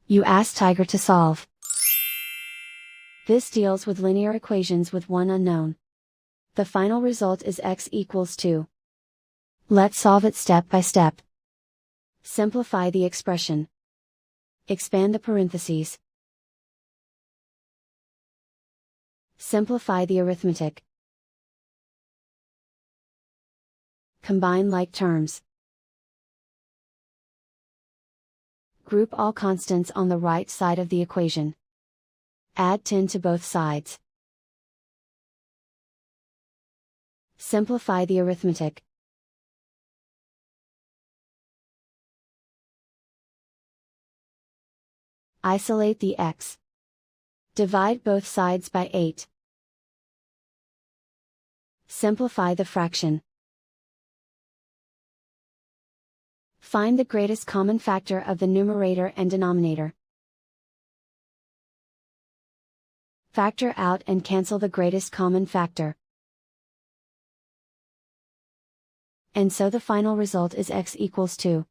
You ask Tiger to solve. This deals with linear equations with one unknown. The final result is x equals 2. Let's solve it step by step. Simplify the expression. Expand the parentheses. Simplify the arithmetic. Combine like terms. Group all constants on the right side of the equation. Add 10 to both sides. Simplify the arithmetic. Isolate the x. Divide both sides by 8. Simplify the fraction. Find the greatest common factor of the numerator and denominator. Factor out and cancel the greatest common factor. And so the final result is x equals 2.